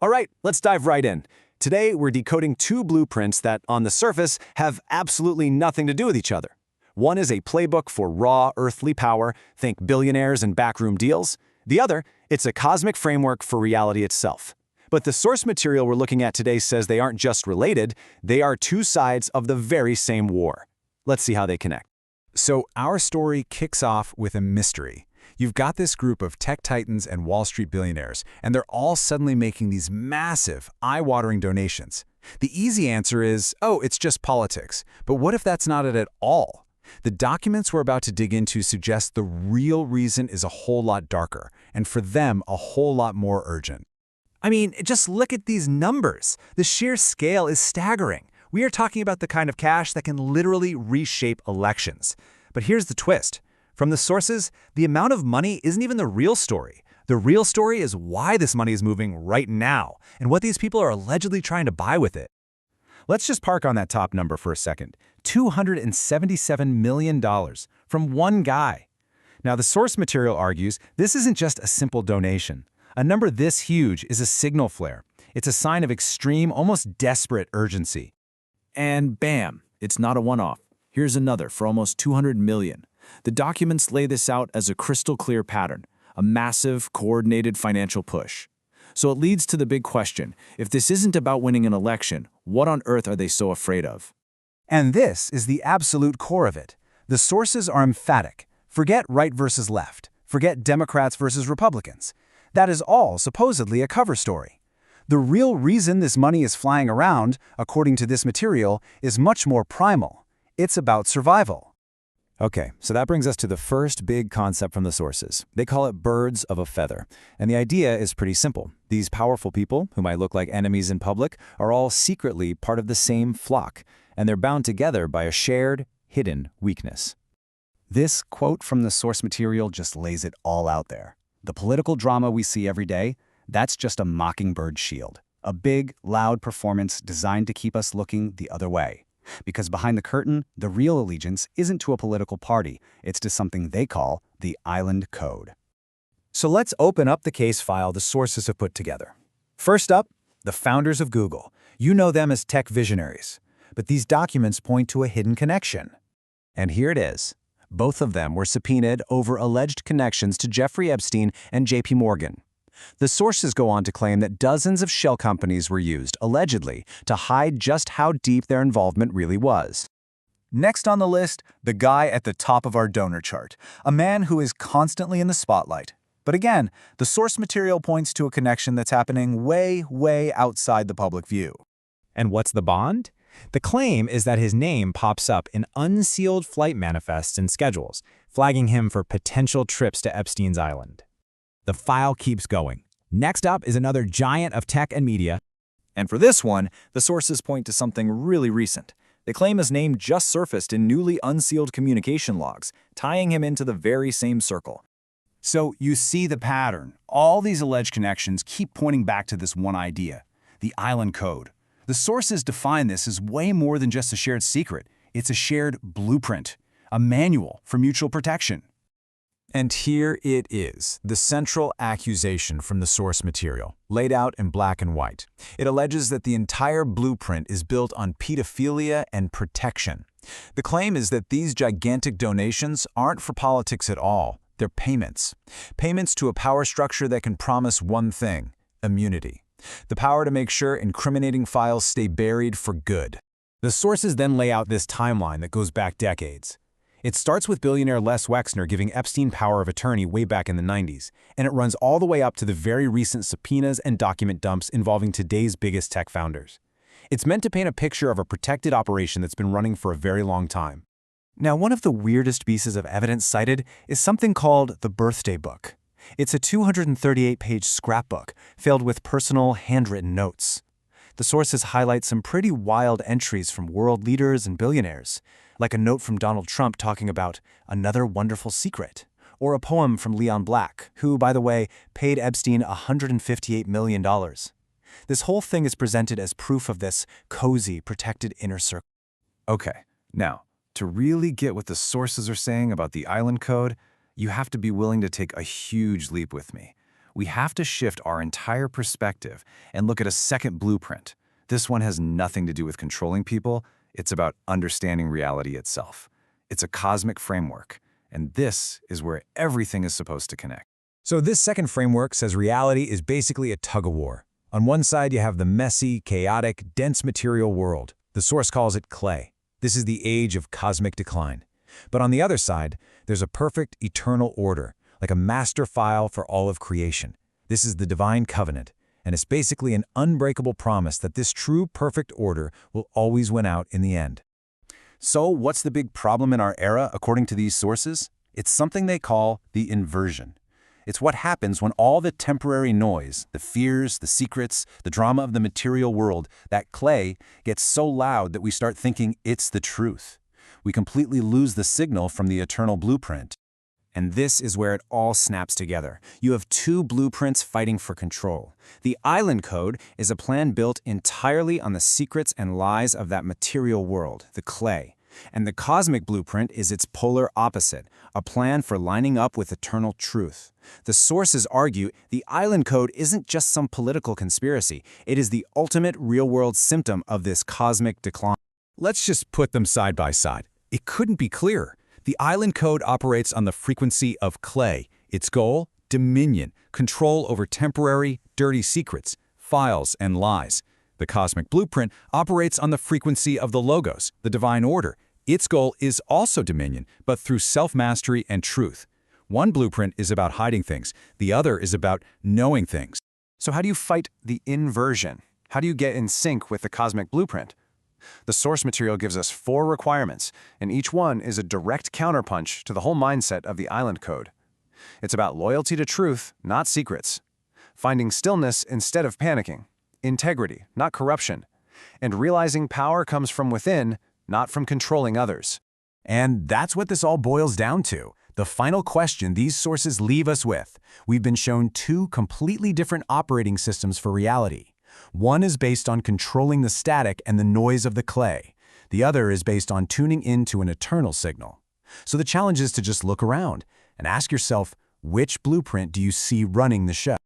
All right, let's dive right in. Today, we're decoding two blueprints that, on the surface, have absolutely nothing to do with each other. One is a playbook for raw earthly power, think billionaires and backroom deals. The other, it's a cosmic framework for reality itself. But the source material we're looking at today says they aren't just related, they are two sides of the very same war. Let's see how they connect. So our story kicks off with a mystery. You've got this group of tech titans and Wall Street billionaires, and they're all suddenly making these massive, eye-watering donations. The easy answer is, oh, it's just politics. But what if that's not it at all? The documents we're about to dig into suggest the real reason is a whole lot darker, and for them, a whole lot more urgent. I mean, just look at these numbers. The sheer scale is staggering. We are talking about the kind of cash that can literally reshape elections. But here's the twist. From the sources, the amount of money isn't even the real story. The real story is why this money is moving right now, and what these people are allegedly trying to buy with it. Let's just park on that top number for a second. $277 million from one guy. Now, the source material argues this isn't just a simple donation. A number this huge is a signal flare. It's a sign of extreme, almost desperate urgency. And bam, it's not a one-off. Here's another for almost $200 million. The documents lay this out as a crystal clear pattern, a massive, coordinated financial push. So it leads to the big question. If this isn't about winning an election, what on earth are they so afraid of? And this is the absolute core of it. The sources are emphatic. Forget right versus left. Forget Democrats versus Republicans. That is all supposedly a cover story. The real reason this money is flying around, according to this material, is much more primal. It's about survival. Okay, so that brings us to the first big concept from the sources. They call it birds of a feather. And the idea is pretty simple. These powerful people, who might look like enemies in public, are all secretly part of the same flock, and they're bound together by a shared, hidden weakness. This quote from the source material just lays it all out there. The political drama we see every day, that's just a mockingbird shield. A big, loud performance designed to keep us looking the other way. Because behind the curtain, the real allegiance isn't to a political party, it's to something they call the Island Code. So let's open up the case file the sources have put together. First up, the founders of Google. You know them as tech visionaries. But these documents point to a hidden connection. And here it is. Both of them were subpoenaed over alleged connections to Jeffrey Epstein and JP Morgan. The sources go on to claim that dozens of shell companies were used, allegedly, to hide just how deep their involvement really was. Next on the list, the guy at the top of our donor chart, a man who is constantly in the spotlight. But again, the source material points to a connection that's happening way, way outside the public view. And what's the bond? The claim is that his name pops up in unsealed flight manifests and schedules, flagging him for potential trips to Epstein's Island. The file keeps going. Next up is another giant of tech and media. And for this one, the sources point to something really recent. They claim his name just surfaced in newly unsealed communication logs, tying him into the very same circle. So you see the pattern. All these alleged connections keep pointing back to this one idea, the Island Code. The sources define this as way more than just a shared secret. It's a shared blueprint, a manual for mutual protection. And here it is, the central accusation from the source material, laid out in black and white. It alleges that the entire blueprint is built on pedophilia and protection. The claim is that these gigantic donations aren't for politics at all. They're payments. Payments to a power structure that can promise one thing: immunity. The power to make sure incriminating files stay buried for good. The sources then lay out this timeline that goes back decades. It starts with billionaire Les Wexner giving Epstein power of attorney way back in the 90s, and it runs all the way up to the very recent subpoenas and document dumps involving today's biggest tech founders. It's meant to paint a picture of a protected operation that's been running for a very long time. Now, one of the weirdest pieces of evidence cited is something called the Birthday Book. It's a 238-page scrapbook filled with personal, handwritten notes. The sources highlight some pretty wild entries from world leaders and billionaires, like a note from Donald Trump talking about another wonderful secret, or a poem from Leon Black, who, by the way, paid Epstein $158 million. This whole thing is presented as proof of this cozy, protected inner circle. Okay, now, to really get what the sources are saying about the Island Code, you have to be willing to take a huge leap with me. we have to shift our entire perspective and look at a second blueprint. This one has nothing to do with controlling people. It's about understanding reality itself. It's a cosmic framework, and this is where everything is supposed to connect. So this second framework says reality is basically a tug-of-war. On one side, you have the messy, chaotic, dense material world. The source calls it clay. This is the age of cosmic decline. But on the other side, there's a perfect, eternal order, like a master file for all of creation. This is the divine covenant, and it's basically an unbreakable promise that this true, perfect order will always win out in the end. So what's the big problem in our era, according to these sources? It's something they call the inversion. It's what happens when all the temporary noise, the fears, the secrets, the drama of the material world, that clay, gets so loud that we start thinking it's the truth. We completely lose the signal from the eternal blueprint. And this is where it all snaps together. You have two blueprints fighting for control. The Island Code is a plan built entirely on the secrets and lies of that material world, the clay. And the Cosmic Blueprint is its polar opposite, a plan for lining up with eternal truth. The sources argue the Island Code isn't just some political conspiracy. It is the ultimate real-world symptom of this cosmic decline. Let's just put them side by side. It couldn't be clearer. The Island Code operates on the frequency of clay. Its goal? Dominion, control over temporary, dirty secrets, files, and lies. The Cosmic Blueprint operates on the frequency of the Logos, the divine order. Its goal is also dominion, but through self-mastery and truth. One blueprint is about hiding things. The other is about knowing things. So how do you fight the inversion? How do you get in sync with the Cosmic Blueprint? The source material gives us 4 requirements, and each one is a direct counterpunch to the whole mindset of the Island Code. It's about loyalty to truth, not secrets. Finding stillness instead of panicking. Integrity, not corruption. And realizing power comes from within, not from controlling others. And that's what this all boils down to. The final question these sources leave us with. We've been shown 2 completely different operating systems for reality. One is based on controlling the static and the noise of the clay. The other is based on tuning into an eternal signal. So the challenge is to just look around and ask yourself, which blueprint do you see running the show?